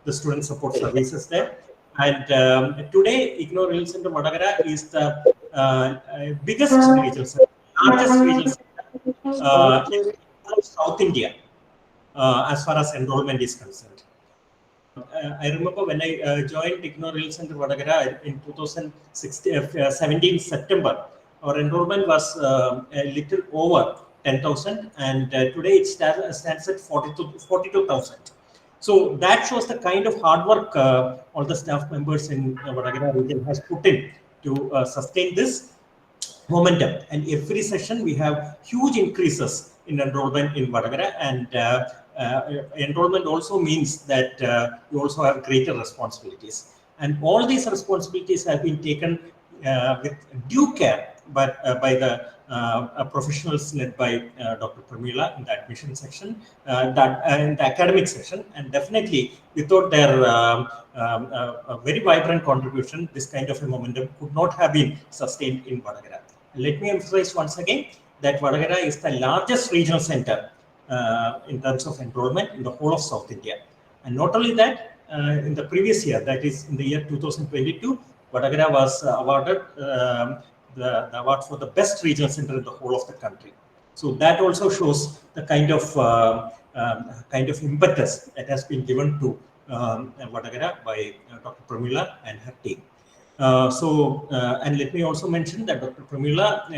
the student support services there. And today, IGNOU Regional Center Vadagara is the biggest regional center, largest regional center in South India as far as enrollment is concerned. I remember when I joined IGNOU Regional Center Vadagara in 2017 September, our enrollment was a little over 10,000, and today it stands at 42,000. So that shows the kind of hard work all the staff members in Vadagara region has put in to sustain this momentum. And every session we have huge increases in enrollment in Vadagara, and enrollment also means that you also have greater responsibilities. And all these responsibilities have been taken with due care by the professionals led by Dr. Pramila in the admission section, in the academic section, and definitely without their very vibrant contribution, this kind of a momentum could not have been sustained in Vadagara. Let me emphasize once again that Vadagara is the largest regional center in terms of enrollment in the whole of South India. And not only that, in the previous year, that is in the year 2022, Vadagara was awarded the award for the best regional center in the whole of the country. So that also shows the kind of impetus that has been given to Vadagara by Dr. Pramila and her team. And let me also mention that Dr. Pramila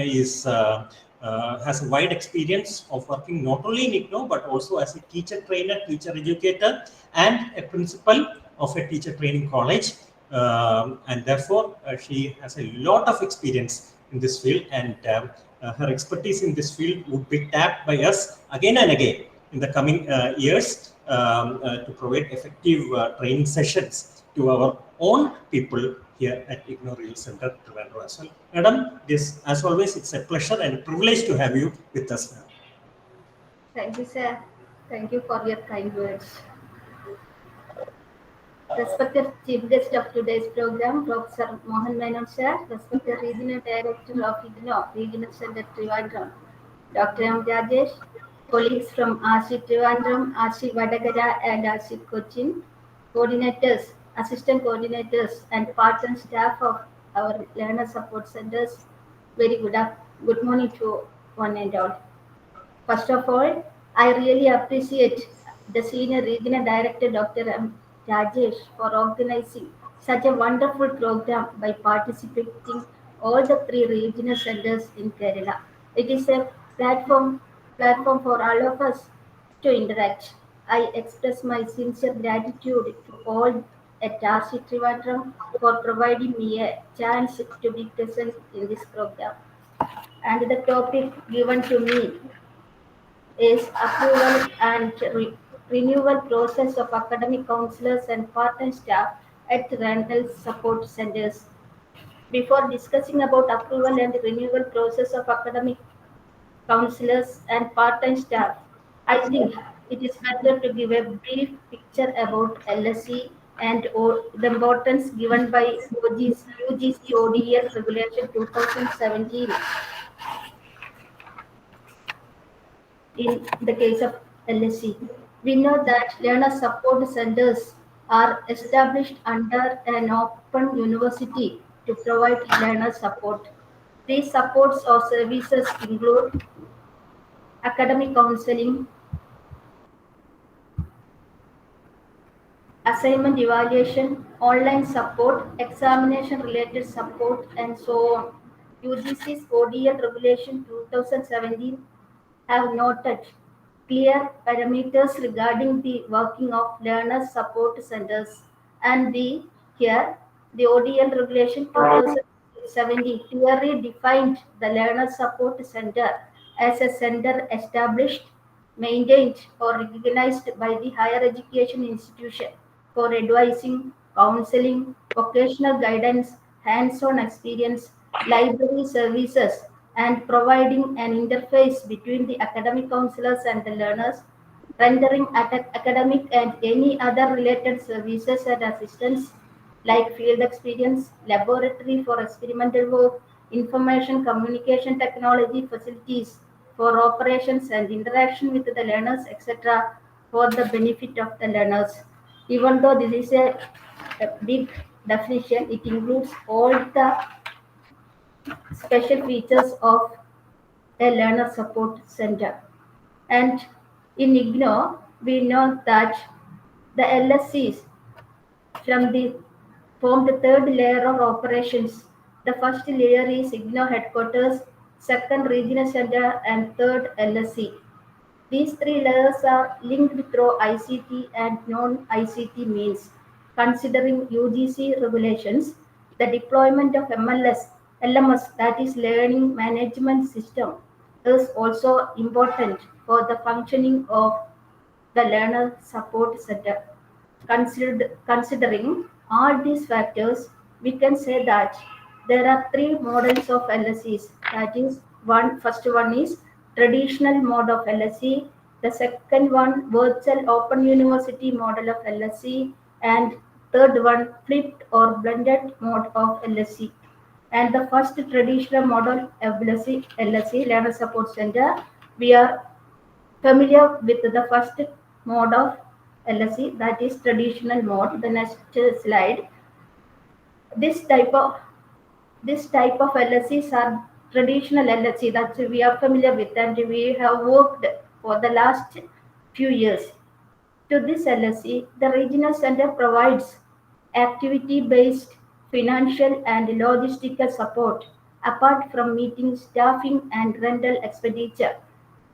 has a wide experience of working not only in IGNOU but also as a teacher trainer, teacher educator, and a principal of a teacher training college. And therefore, she has a lot of experience in this field, and her expertise in this field would be tapped by us again and again in the coming years to provide effective training sessions to our own people here at IGNOU Regional Center, Trivandrum as well. Madam, as always, it's a pleasure and a privilege to have you with us now. Thank you, sir. Thank you for your kind words. Respected Chief Guest of today's program, Professor Mohan Menon sir, respected Regional Director of IGNOU Regional Center Trivandrum, Dr. M. Rajesh, colleagues from RC Trivandrum, RC Vadagara, and RC Cochin, coordinators, assistant coordinators, and part-time staff of our learner support centers. Very good morning to one and all. First of all, I really appreciate the Senior Regional Director, Dr. M. Rajesh, for organizing such a wonderful program by participating all the 3 regional centers in Kerala. It is a platform for all of us to interact. I express my sincere gratitude to all at RC Trivandrum for providing me a chance to be present in this program. And the topic given to me is approval and renewal process of academic counselors and part-time staff at rental support centers. Before discussing about approval and renewal process of academic counselors and part-time staff, I think it is better to give a brief picture about LSC and the importance given by UGC ODL Regulation 2017 in the case of LSC. We know that learner support centers are established under an open university to provide learner support. These supports or services include academic counseling, assignment evaluation, online support, examination related support, and so on. UGC's ODL Regulation 2017 have noted clear parameters regarding the working of learner support centers, and the ODL Regulation 2017 clearly defined the learner support center as a center established, maintained, or recognized by the higher education institution for advising, counseling, vocational guidance, hands-on experience, library services, and providing an interface between the academic counselors and the learners, rendering academic and any other related services and assistance like field experience, laboratory for experimental work, information communication technology facilities for operations and interaction with the learners, etc., for the benefit of the learners. Even though this is a big definition, it includes all the special features of a learner support center. And in IGNO, we know that the LSCs from the form the third layer of operations. The first layer is IGNO headquarters, second regional center, and third LSC. These three layers are linked through ICT and non-ICT means. Considering UGC regulations, the deployment of LMS, that is Learning Management System, is also important for the functioning of the Learner Support Center. Considering all these factors, we can say that there are three models of LSEs. That is, first one is traditional mode of LSE, the second one virtual open university model of LSE, and third one flipped or blended mode of LSE. And the first traditional model of LSE, Learner Support Center, we are familiar with the first mode of LSE, that is traditional mode. The next slide. This type of this type of LSEs are traditional LSE that we are familiar with and we have worked for the last few years. To this LSE, the regional center provides activity-based financial and logistical support apart from meeting staffing and rental expenditure.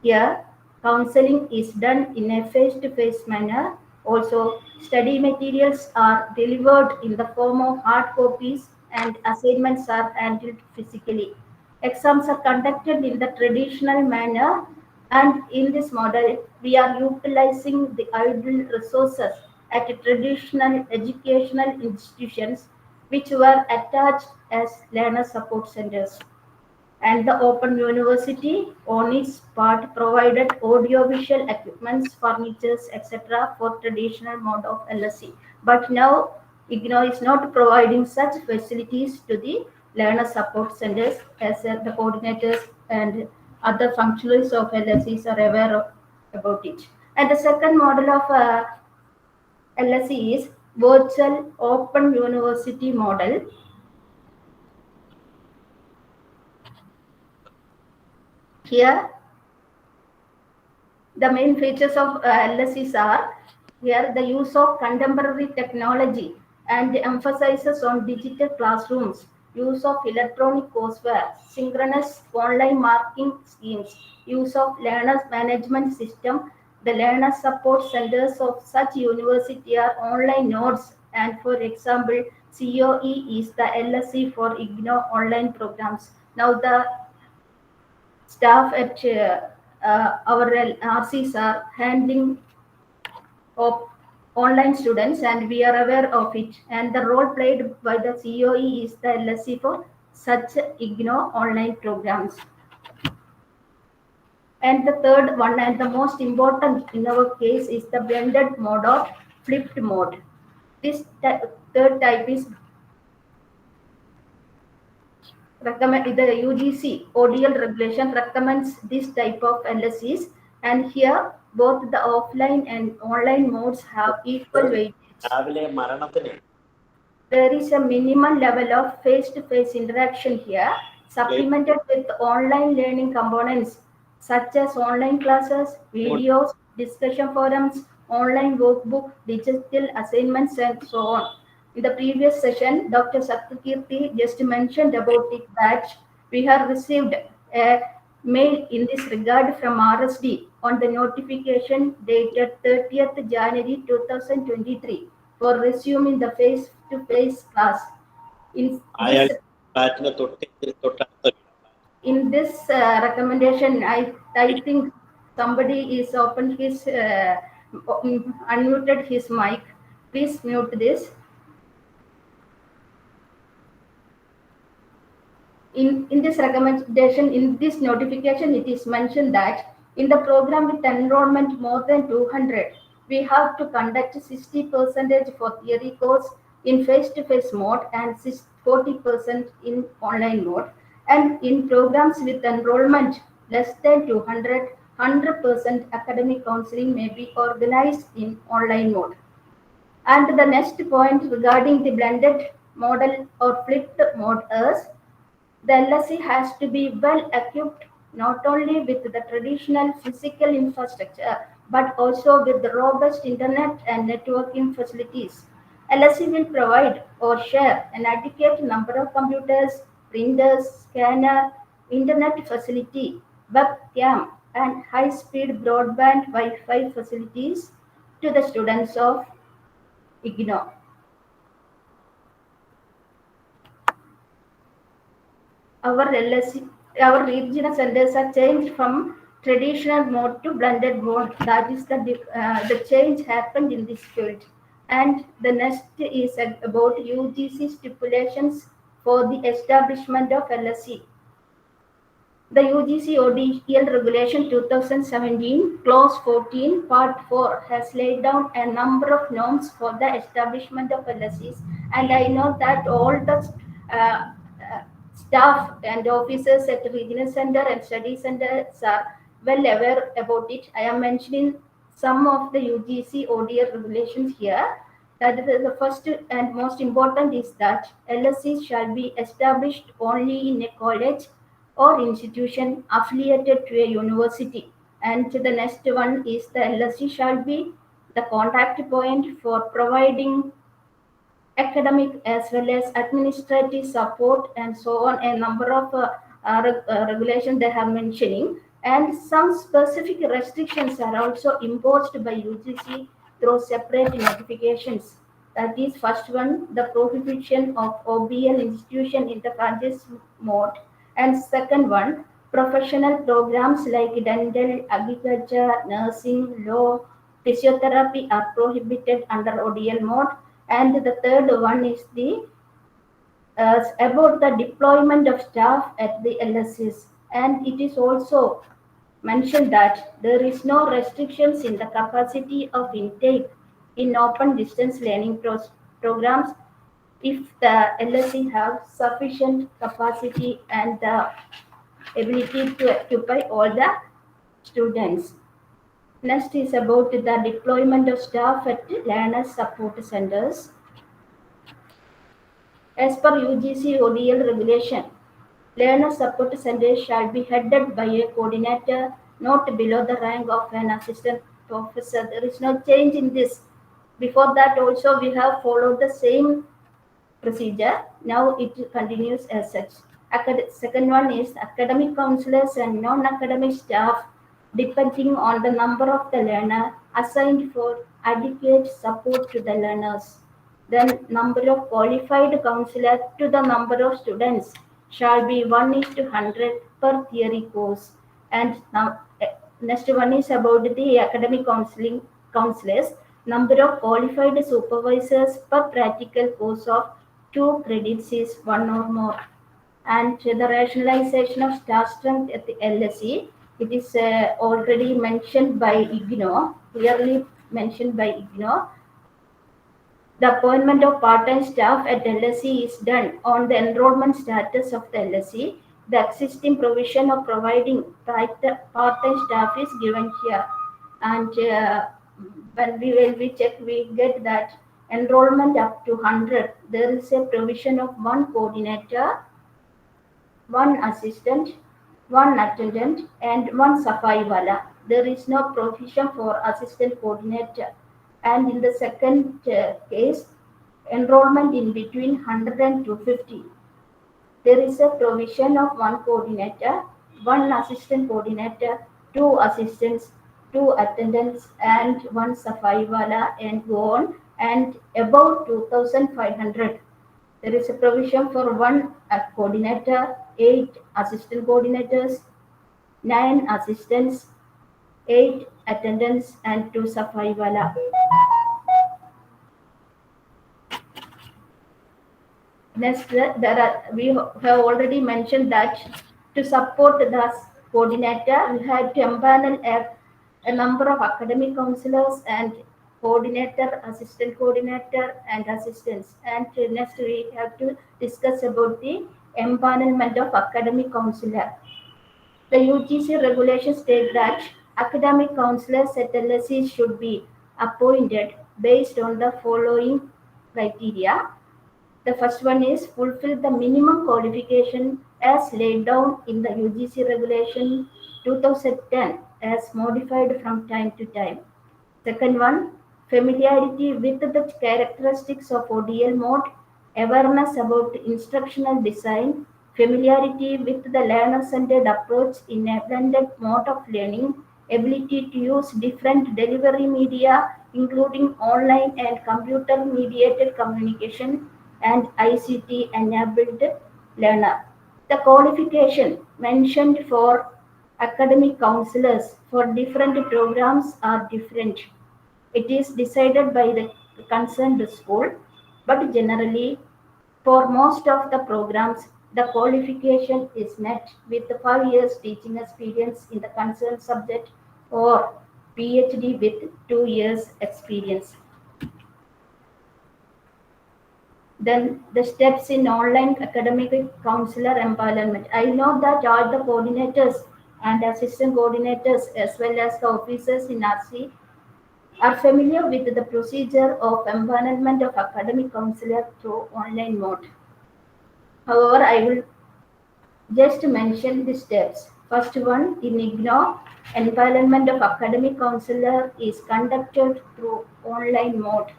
Here, counseling is done in a face-to-face manner. Also, study materials are delivered in the form of hard copies and assignments are handled physically. Exams are conducted in the traditional manner, and in this model, we are utilizing the idle resources at traditional educational institutions which were attached as learner support centers. And the Open University on its part provided audiovisual equipments, furnitures, etc. for traditional mode of LSE. But now IGNO is not providing such facilities to the learner support centers as the coordinators and other functionaries of LSEs are aware about it. And the second model of LSE is virtual open university model. Here the main features of LSEs are here the use of contemporary technology and emphasizes on digital classrooms, use of electronic courseware, synchronous online marking schemes, use of learners management system. The learner support centers of such university are online nodes, and for example, COE is the LSE for IGNO online programs. Now the staff at our RCs are handling of online students and we are aware of it, and the role played by the COE is the LSC for such IGNO online programs. And the third one and the most important in our case is the blended mode or flipped mode. This third type is recommend the UGC ODL regulation recommends this type of LSEs, and here both the offline and online modes have equal weightage. There is a minimum level of face-to-face interaction here, supplemented with online learning components such as online classes, videos, discussion forums, online workbook, digital assignments, and so on. In the previous session, Dr. Satyakirti just mentioned about it that we have received a mail in this regard from RSD on the notification dated 30th January 2023 for resuming the face-to-face class. In this recommendation, I think somebody is opened his unmuted his mic. Please mute this. In this recommendation, in this notification, it is mentioned that in the program with enrollment more than 200, we have to conduct 60% for theory course in face-to-face mode and 40% in online mode. And in programs with enrollment less than 200, 100% academic counseling may be organized in online mode. And the next point regarding the blended model or flipped mode is the LSC has to be well equipped not only with the traditional physical infrastructure but also with the robust internet and networking facilities. LSC will provide or share an adequate number of computers, printers, scanner, internet facility, webcam, and high-speed broadband Wi-Fi facilities to the students of IGNO. Our LSC, our regional centers are changed from traditional mode to blended mode. That is the change happened in this field. And the next is about UGC stipulations for the establishment of LSC. The UGC ODL Regulation 2017, Clause 14, Part 4 has laid down a number of norms for the establishment of LSCs, and I know that all the staff and officers at the regional center and study centers are well aware about it. I am mentioning some of the UGC ODL regulations here. That is the first and most important is that LSCs shall be established only in a college or institution affiliated to a university. And the next one is the LSC shall be the contact point for providing academic as well as administrative support and so on. A number of regulations they have mentioning, and some specific restrictions are also imposed by UGC through separate notifications. That is, first one, the prohibition of OBL institution in the franchise mode, and second one, professional programs like dental, agriculture, nursing, law, physiotherapy are prohibited under ODL mode. And the third one is the about the deployment of staff at the LSCs. And it is also mentioned that there is no restrictions in the capacity of intake in open distance learning programs if the LSC have sufficient capacity and the ability to occupy all the students. Next is about the deployment of staff at learner support centers. As per UGC ODL regulation, learner support centers shall be headed by a coordinator not below the rank of an assistant professor. There is no change in this. Before that also we have followed the same procedure. Now it continues as such. Second one is academic counselors and non-academic staff, depending on the number of the learner, assigned for adequate support to the learners. Then number of qualified counselors to the number of students shall be 1:100 per theory course. And now next one is about the academic counselors. Number of qualified supervisors per practical course of 2 credits is one or more. And the rationalization of staff strength at the LSE, it is already mentioned by IGNO, clearly mentioned by IGNO. The appointment of part-time staff at LSE is done on the enrollment status of the LSE. The existing provision of providing part-time staff is given here. And when we check, we get that enrollment up to 100, there is a provision of one coordinator, one assistant, one attendant, and one safai wala. There is no provision for assistant coordinator. And in the second case, enrollment in between 100 and 250. There is a provision of one coordinator, one assistant coordinator, two assistants, two attendants, and one safai wala, and go on. And about 2,500. There is a provision for one coordinator, 8 assistant coordinators, 9 assistants, 8 attendants, and 2 safai wala. Next, we have already mentioned that to support the coordinator, we had to empanel a number of academic counselors and coordinator, assistant coordinator, and assistants. And next, we have to discuss about the empanelment of academic counselor. The UGC regulations state that academic counselors at LSE should be appointed based on the following criteria. The first one is fulfill the minimum qualification as laid down in the UGC regulation 2010 as modified from time to time. Second one, familiarity with the characteristics of ODL mode, awareness about instructional design, familiarity with the learner-centered approach in a blended mode of learning, ability to use different delivery media, including online and computer-mediated communication, and ICT-enabled learner. The qualification mentioned for academic counselors for different programs are different. It is decided by the concerned school, but generally, for most of the programs, the qualification is met with 5 years teaching experience in the concerned subject or PhD with 2 years experience. Then the steps in online academic counselor empowerment. I know that all the coordinators and assistant coordinators as well as the officers in RC are familiar with the procedure of empanelment of academic counselor through online mode. However, I will just mention the steps. First one, in IGNOR, empanelment of academic counselor is conducted through online mode.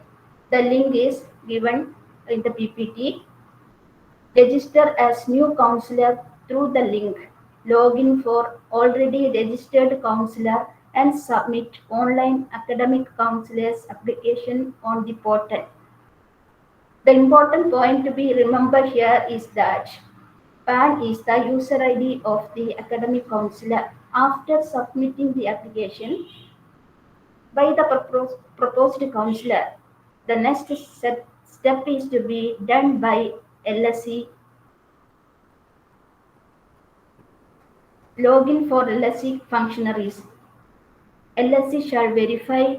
The link is given in the PPT. Register as new counselor through the link. Login for already registered counselor and submit online academic counselor's application on the portal. The important point to be remembered here is that PAN is the user ID of the academic counselor. After submitting the application by the proposed counselor, the next step is to be done by LSC. Login for LSC functionaries. LSC shall verify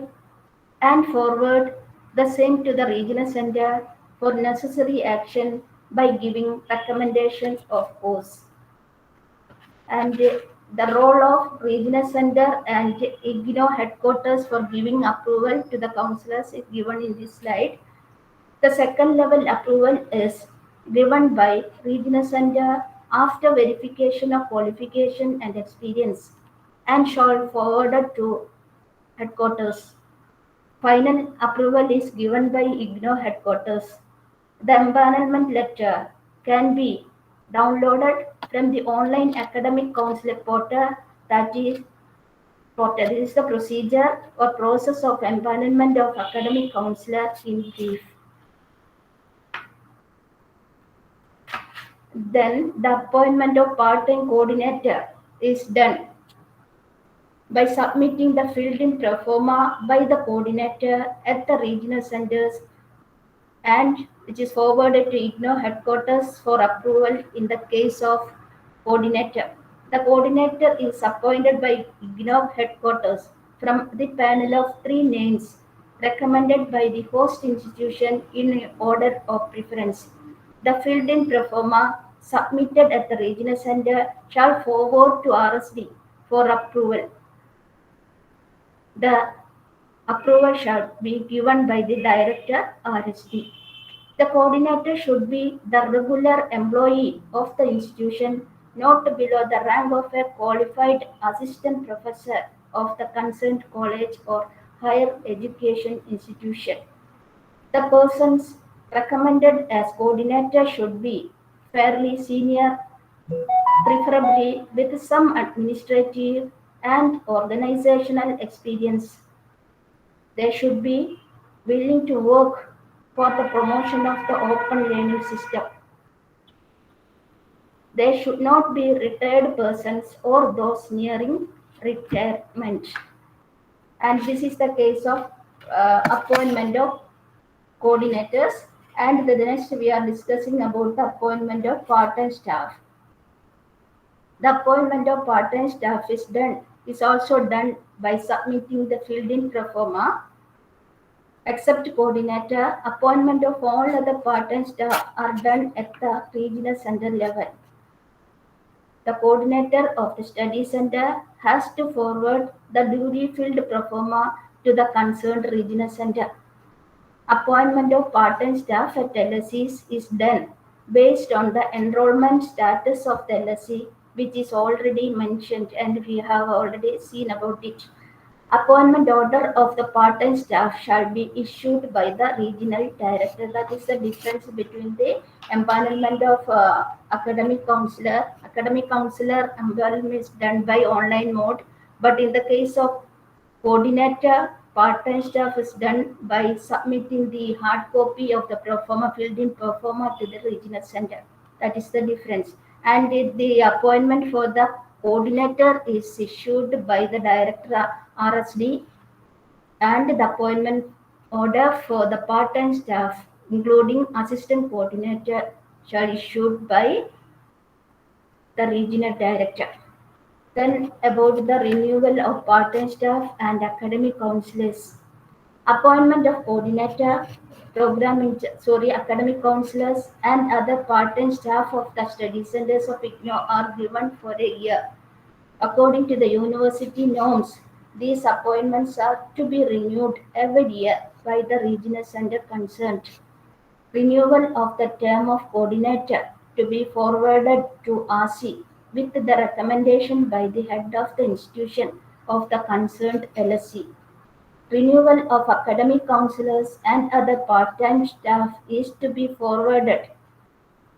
and forward the same to the regional center for necessary action by giving recommendations of course. And the role of regional center and IGNO headquarters for giving approval to the councillors is given in this slide. The second level approval is given by regional center after verification of qualification and experience and shall forwarded to headquarters. Final approval is given by IGNO headquarters. The empanelment letter can be downloaded from the online academic counselor portal. This is the procedure or process of empanelment of academic counselor in brief. Then the appointment of part-time coordinator is done by submitting the filled-in pro forma by the coordinator at the regional centers and which is forwarded to IGNO headquarters for approval in the case of coordinator. The coordinator is appointed by IGNO headquarters from the panel of 3 names recommended by the host institution in order of preference. The filled-in pro forma submitted at the regional center shall forward to RSD for approval. The approval shall be given by the director RSD. The coordinator should be the regular employee of the institution, not below the rank of a qualified assistant professor of the concerned college or higher education institution. The persons recommended as coordinator should be fairly senior, preferably with some administrative and organizational experience. They should be willing to work for the promotion of the open learning system. They should not be retired persons or those nearing retirement. And this is the case of appointment of coordinators. And the next we are discussing about the appointment of part-time staff. The appointment of part-time staff is also done by submitting the filled-in pro forma. Except coordinator, appointment of all other part-time staff are done at the regional center level. The coordinator of the study center has to forward the duly filled pro forma to the concerned regional center. Appointment of part-time staff at LSCs is done based on the enrollment status of the LSC, which is already mentioned and we have already seen about it. Appointment order of the part-time staff shall be issued by the regional director. That is the difference between the empanelment of academic counselor. Academic counselor empanelment is done by online mode, but in the case of coordinator, part-time staff is done by submitting the hard copy of the performer filled in performer to the regional center. That is the difference. And the appointment for the coordinator is issued by the director RSD, and the appointment order for the part-time staff, including assistant coordinator, shall issued by the regional director. Then about the renewal of part-time staff and academic counselors. Appointment of coordinator, academic counselors and other part-time staff of the study centers of IGNOU are given for a year. According to the university norms, these appointments are to be renewed every year by the regional center concerned. Renewal of the term of coordinator to be forwarded to RC with the recommendation by the head of the institution of the concerned LSC. Renewal of academic counselors and other part-time staff is to be forwarded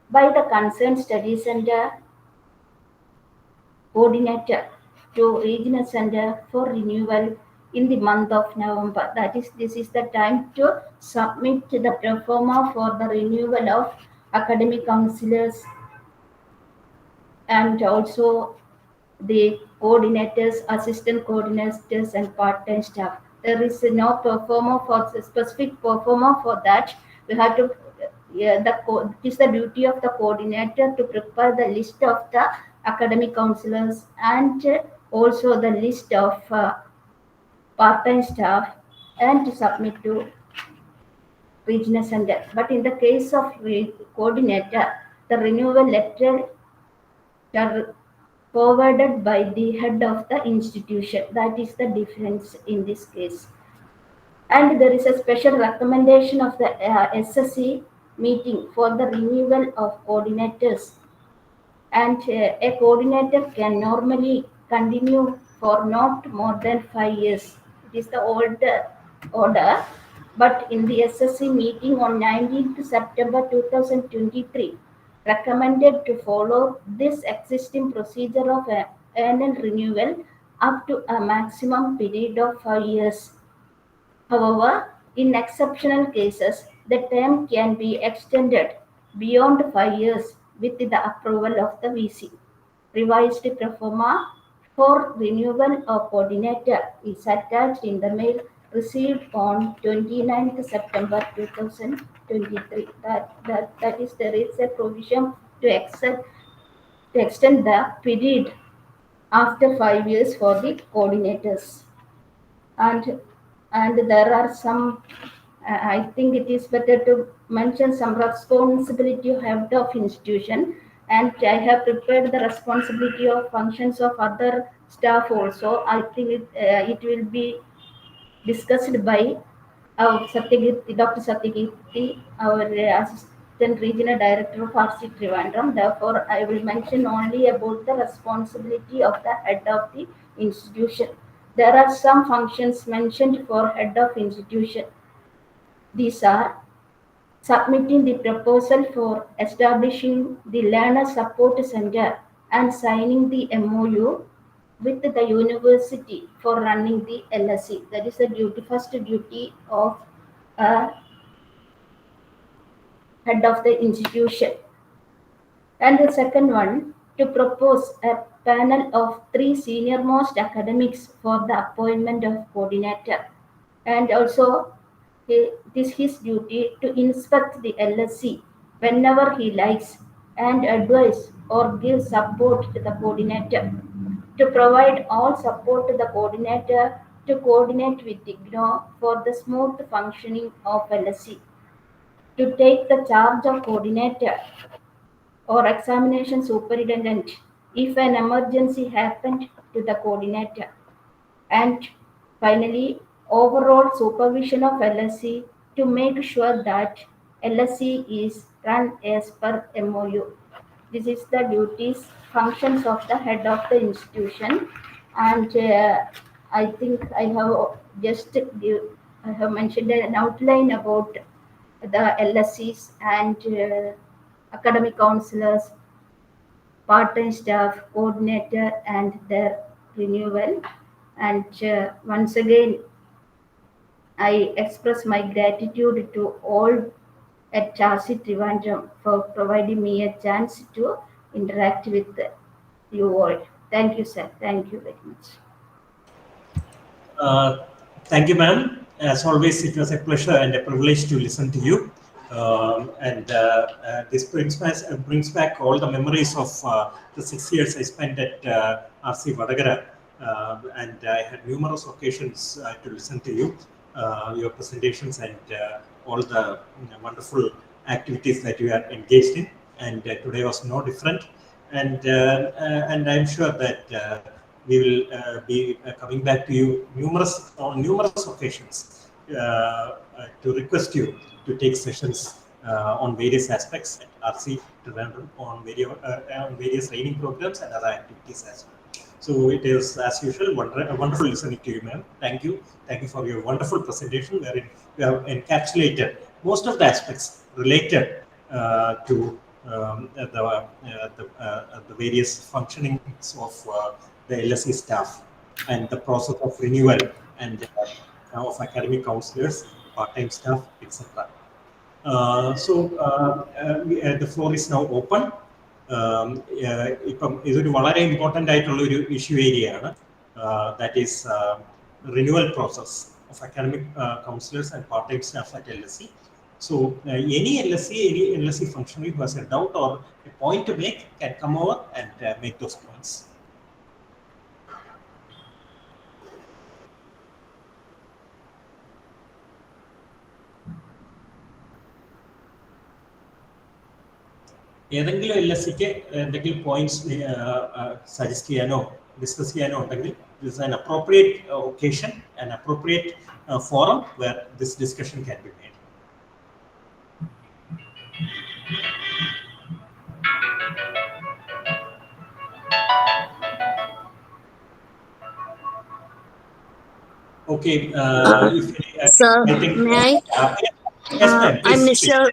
by the concerned study center coordinator to regional center for renewal in the month of November. That is, this is the time to submit the pro forma for the renewal of academic counselors and also the coordinators, assistant coordinators, and part-time staff. There is no performer for specific performer for that. We have to. Yeah, it is the duty of the coordinator to prepare the list of the academic counselors and also the list of part-time staff and to submit to regional center. But in the case of coordinator, the renewal letter are forwarded by the head of the institution. That is the difference in this case. And there is a special recommendation of the SSC meeting for the renewal of coordinators. And a coordinator can normally continue for not more than 5 years. It is the old order. But in the SSC meeting on 19th September 2023, recommended to follow this existing procedure of annual renewal up to a maximum period of 5 years. However, in exceptional cases, the term can be extended beyond 5 years with the approval of the VC. Revised pro forma for renewal of coordinator is attached in the mail received on 29th September 2023. That is, there is a provision to extend the period after 5 years for the coordinators. And there are some, I think it is better to mention some responsibility of head of institution, and I have prepared the responsibility of functions of other staff also. I think it will be discussed by our Dr. Satyakirti, our Assistant Regional Director of RC Trivandrum. Therefore, I will mention only about the responsibility of the head of the institution. There are some functions mentioned for head of institution. These are submitting the proposal for establishing the Learner Support Center and signing the MOU with the university for running the LSC. That is the first duty of a head of the institution. And the second one, to propose a panel of 3 senior most academics for the appointment of coordinator. And also, it is his duty to inspect the LSC whenever he likes and advise or give support to the coordinator, to provide all support to the coordinator to coordinate with IGNOU for the smooth functioning of LSC, to take the charge of coordinator or examination superintendent if an emergency happened to the coordinator, and finally overall supervision of LSC to make sure that LSC is run as per MOU. This is the duties, functions of the head of the institution, and I think I have mentioned an outline about the LSCs and academic counselors, part-time staff, coordinator, and their renewal. And once again, I express my gratitude to all at Chasi Trivandrum for providing me a chance to interact with you all. Thank you, sir. Thank you very much. Thank you, ma'am. As always, it was a pleasure and a privilege to listen to you. This brings back all the memories of the 6 years I spent at RC Vadagara. And I had numerous occasions to listen to you, your presentations, and all the wonderful activities that you are engaged in. And today was no different. And I'm sure that we will be coming back to you on numerous occasions to request you to take sessions on various aspects at RC Trivandrum on various training programs and other activities as well. So it is, as usual, wonderful listening to you, ma'am. Thank you. Thank you for your wonderful presentation, wherein you have encapsulated most of the aspects related to the various functionings of the LSC staff and the process of renewal and of academic counselors, part-time staff, etc. The floor is now open. ഇപ്പം ഇതൊരു വളരെ important ആയിട്ടുള്ള ഒരു issue ഏരിയയാണ്. That is renewal process of academic counselors and part-time staff at LSC. So any LSC functionary who has a doubt or a point to make can come over and make those points. ഏതെങ്കിലും LSCക്ക് എന്തെങ്കിലും points suggest ചെയ്യാനോ discuss ചെയ്യാനോ ഉണ്ടെങ്കിൽ this is an appropriate occasion, an appropriate forum where this discussion can be made. Okay. Sir, I think, may I? Yes, ma'am. I'm Please, Michelle.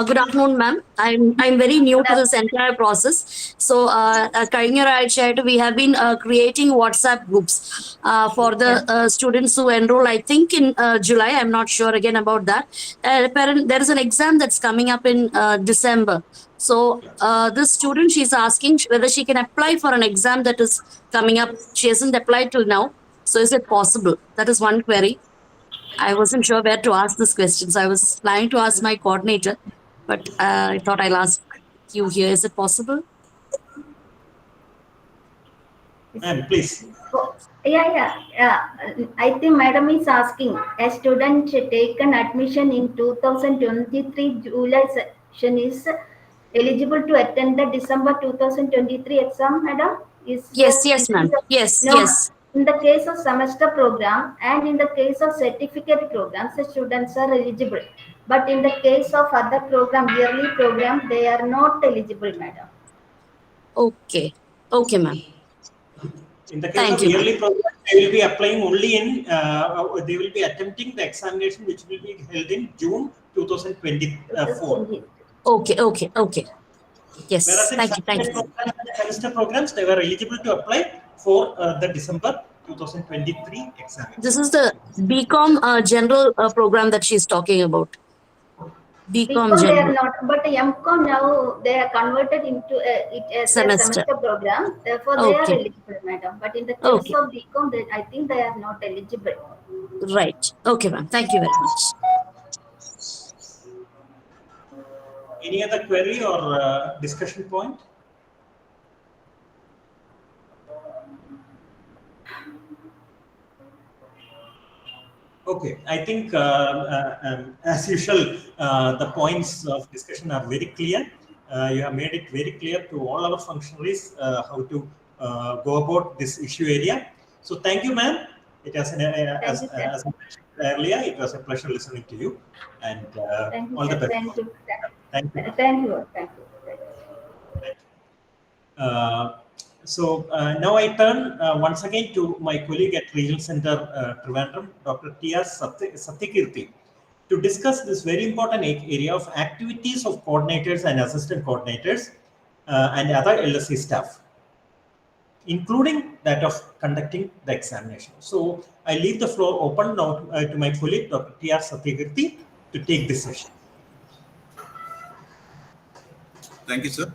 Good afternoon, ma'am. I'm very new to this entire process. So, കഴിഞ്ഞ ഒരാഴ്ചയായിട്ട് we have been creating WhatsApp groups for the students who enroll. I think in July. I'm not sure again about that. There is an exam that's coming up in December. So, this student, she's asking whether she can apply for an exam that is coming up. She hasn't applied till now. So, is it possible? That is one query. I wasn't sure where to ask this question, so I was planning to ask my coordinator, but I thought I'll ask you here. Is it possible? Ma'am, please. Yeah. I think madam is asking, a student taken admission in 2023 July session is eligible to attend the December 2023 exam, madam? Yes, ma'am. Yes. In the case of semester program and in the case of certificate programs, the students are eligible. But in the case of other program, yearly program, they are not eligible, madam. Okay, ma'am. In the case of yearly program, they will be applying only in, they will be attempting the examination which will be held in June 2024. Okay. Yes, thank you. Semester programs, they were eligible to apply for the December 2023 exam. This is the BCom general program that she's talking about. BCom they general. are not, but MCom now they are converted into it as a semester program. Therefore, they are eligible, madam. But in the case of BCom, I think they are not eligible. Right. Okay, ma'am. Thank you very much. Any other query or discussion point? Okay, I think as usual, the points of discussion are very clear. You have made it very clear to all our functionaries how to go about this issue area. So thank you, ma'am. It was as I mentioned earlier, it was a pleasure listening to you, and Thank you, all the sir. best. Thank you. Thank you. Thank you. Thank you. Now I turn once again to my colleague at Regional Center Trivandrum, Dr. T.R. Satyakirti, to discuss this very important area of activities of coordinators and assistant coordinators and other LSC staff, including that of conducting the examination. So I leave the floor open now to my colleague, Dr. T.R. Satyakirti, to take this session. Thank you, sir.